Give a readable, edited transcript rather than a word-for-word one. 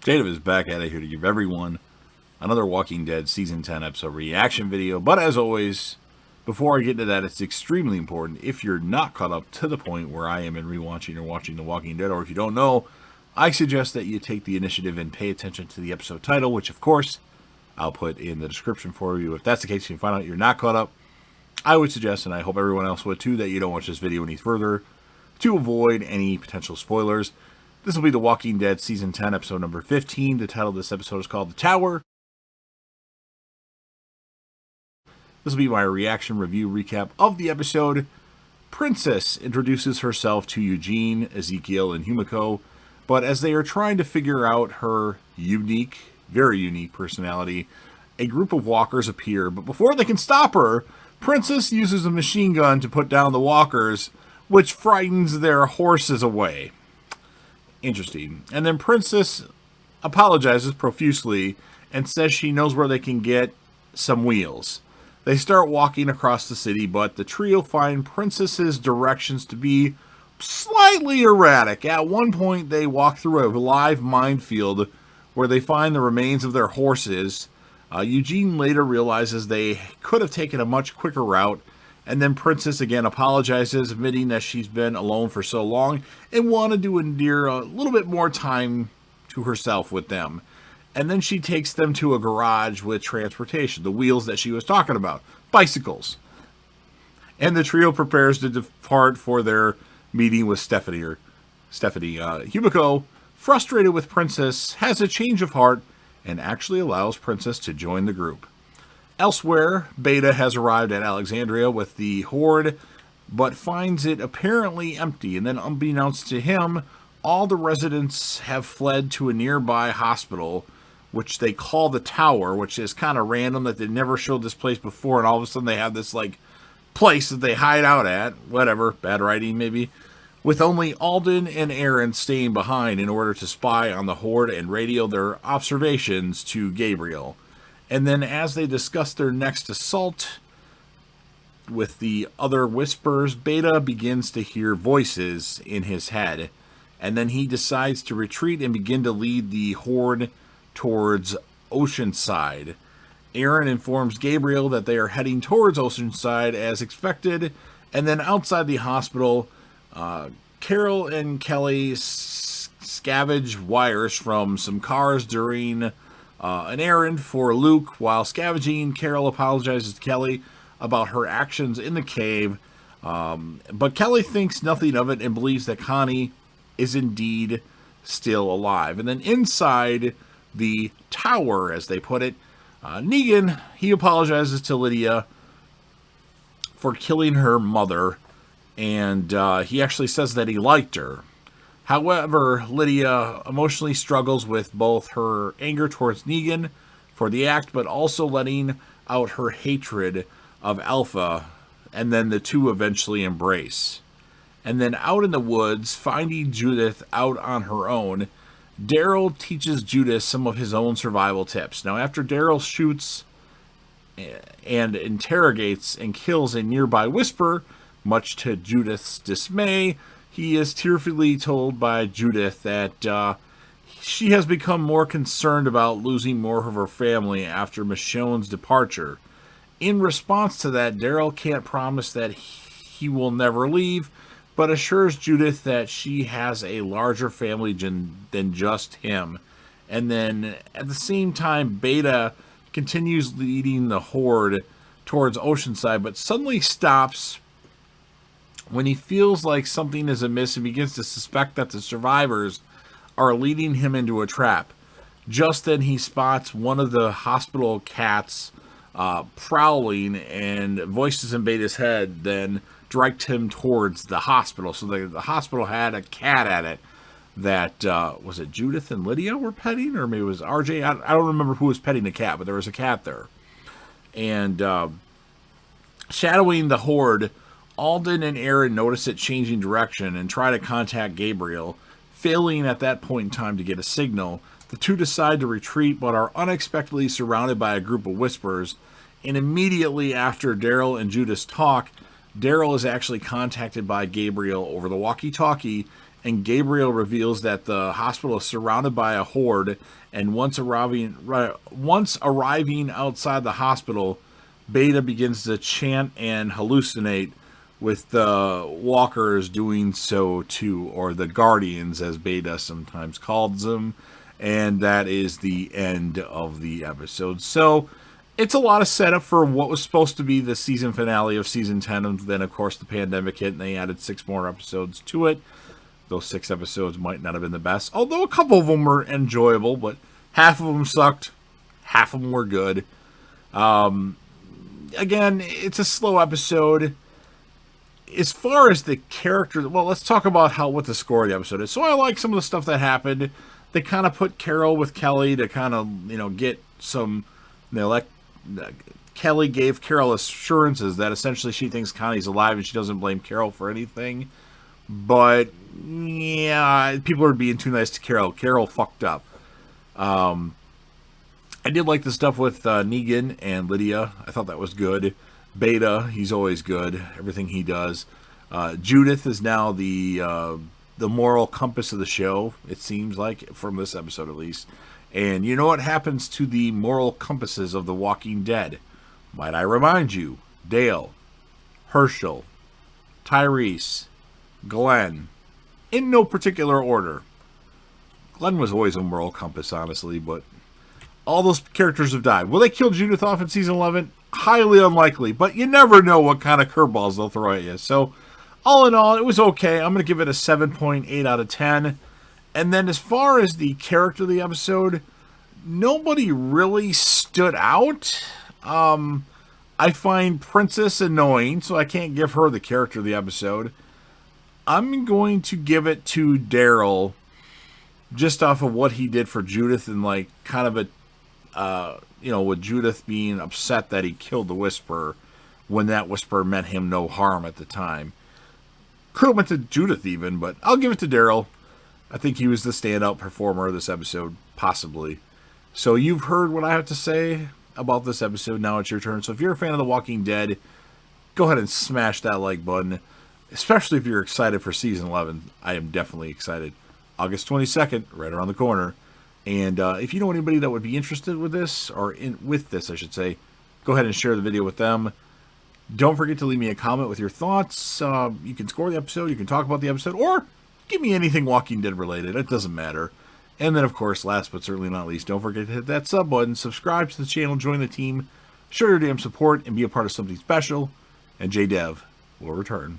Dative is back at it here to give everyone another Walking Dead Season 10 episode reaction video. But as always, before I get into that, it's extremely important, if you're not caught up to the point where I am in rewatching or watching The Walking Dead, or if you don't know, I suggest that you take the initiative and pay attention to the episode title, which of course I'll put in the description for you. If that's the case, you find out you're not caught up, I would suggest, and I hope everyone else would too, that you don't watch this video any further to avoid any potential spoilers. This will be The Walking Dead Season 10, episode number 15. The title of this episode is called The Tower. This will be my reaction review recap of the episode. Princess introduces herself to Eugene, Ezekiel, and Himiko, but as they are trying to figure out her unique, very unique personality, a group of walkers appear, but before they can stop her, Princess uses a machine gun to put down the walkers, which frightens their horses away. Interesting. And then Princess apologizes profusely and says she knows where they can get some wheels. They start walking across the city, but the trio find Princess's directions to be slightly erratic. At one point, they walk through a live minefield where they find the remains of their horses. Eugene later realizes they could have taken a much quicker route, and then Princess again apologizes, admitting that she's been alone for so long and wanted to endear a little bit more time to herself with them. And then she takes them to a garage with transportation, the wheels that she was talking about, bicycles. And the trio prepares to depart for their meeting with Stephanie. Himiko, frustrated with Princess, has a change of heart and actually allows Princess to join the group. Elsewhere, Beta has arrived at Alexandria with the Horde, but finds it apparently empty, and then unbeknownst to him, all the residents have fled to a nearby hospital, which they call the Tower, which is kind of random that they never showed this place before, and all of a sudden they have this, place that they hide out at. Whatever, bad writing maybe. With only Alden and Aaron staying behind in order to spy on the Horde and radio their observations to Gabriel. And then as they discuss their next assault with the other whispers, Beta begins to hear voices in his head. And then he decides to retreat and begin to lead the Horde towards Oceanside. Aaron informs Gabriel that they are heading towards Oceanside as expected. And then outside the hospital, Carol and Kelly scavenge wires from some cars during an errand for Luke. While scavenging, Carol apologizes to Kelly about her actions in the cave, but Kelly thinks nothing of it and believes that Connie is indeed still alive. And then inside the tower, as they put it, Negan, he apologizes to Lydia for killing her mother, and he actually says that he liked her. However, Lydia emotionally struggles with both her anger towards Negan for the act, but also letting out her hatred of Alpha, and then the two eventually embrace. And then out in the woods, finding Judith out on her own, Daryl teaches Judith some of his own survival tips. Now, after Daryl shoots and interrogates and kills a nearby Whisper, much to Judith's dismay, he is tearfully told by Judith that she has become more concerned about losing more of her family after Michonne's departure. In response to that, Daryl can't promise that he will never leave, but assures Judith that she has a larger family than just him. And then, at the same time, Beta continues leading the Horde towards Oceanside, but suddenly stops when he feels like something is amiss and begins to suspect that the survivors are leading him into a trap. Just then he spots one of the hospital cats prowling, and voices in Beta's head then direct him towards the hospital. So the hospital had a cat at it that, was it Judith and Lydia were petting? Or maybe it was RJ? I don't remember who was petting the cat, but there was a cat there. And shadowing the Horde, Alden and Aaron notice it changing direction and try to contact Gabriel. Failing at that point in time to get a signal, the two decide to retreat but are unexpectedly surrounded by a group of whispers. And immediately after Daryl and Judith talk, Daryl is actually contacted by Gabriel over the walkie-talkie and Gabriel reveals that the hospital is surrounded by a horde, and once arriving outside the hospital, Beta begins to chant and hallucinate, with the walkers doing so too, or the Guardians as Beta sometimes calls them, and that is the end of the episode. So it's a lot of setup for what was supposed to be the season finale of season 10, and then of course the pandemic hit and they added 6 more episodes to it. Those 6 episodes might not have been the best, although a couple of them were enjoyable, but half of them sucked, half of them were good. Again, it's a slow episode. As far as the character, well, let's talk about what the score of the episode is. So I like some of the stuff that happened. They kind of put Carol with Kelly to kind of, get some, Kelly gave Carol assurances that essentially she thinks Connie's alive and she doesn't blame Carol for anything. But, yeah, people are being too nice to Carol. Carol fucked up. I did like the stuff with Negan and Lydia. I thought that was good. Beta, he's always good. Everything he does. Judith is now the moral compass of the show, it seems like, from this episode at least. And you know what happens to the moral compasses of The Walking Dead? Might I remind you? Dale, Herschel, Tyrese, Glenn. In no particular order. Glenn was always a moral compass, honestly, but all those characters have died. Will they kill Judith off in season 11? Highly unlikely, but you never know what kind of curveballs they'll throw at you. So, all in all, it was okay. I'm going to give it a 7.8 out of 10. And then as far as the character of the episode, nobody really stood out. I find Princess annoying, so I can't give her the character of the episode. I'm going to give it to Daryl, just off of what he did for Judith, and kind of a with Judith being upset that he killed the Whisperer when that Whisperer meant him no harm at the time. Could have went to Judith even, but I'll give it to Daryl. I think he was the standout performer of this episode, possibly. So you've heard what I have to say about this episode. Now it's your turn. So if you're a fan of The Walking Dead, go ahead and smash that like button, especially if you're excited for season 11. I am definitely excited. August 22nd, right around the corner. And if you know anybody that would be interested with this, with this, I should say, go ahead and share the video with them. Don't forget to leave me a comment with your thoughts. You can score the episode, you can talk about the episode, or give me anything Walking Dead related. It doesn't matter. And then, of course, last but certainly not least, don't forget to hit that sub button, subscribe to the channel, join the team, show your damn support, and be a part of something special. And JDev will return.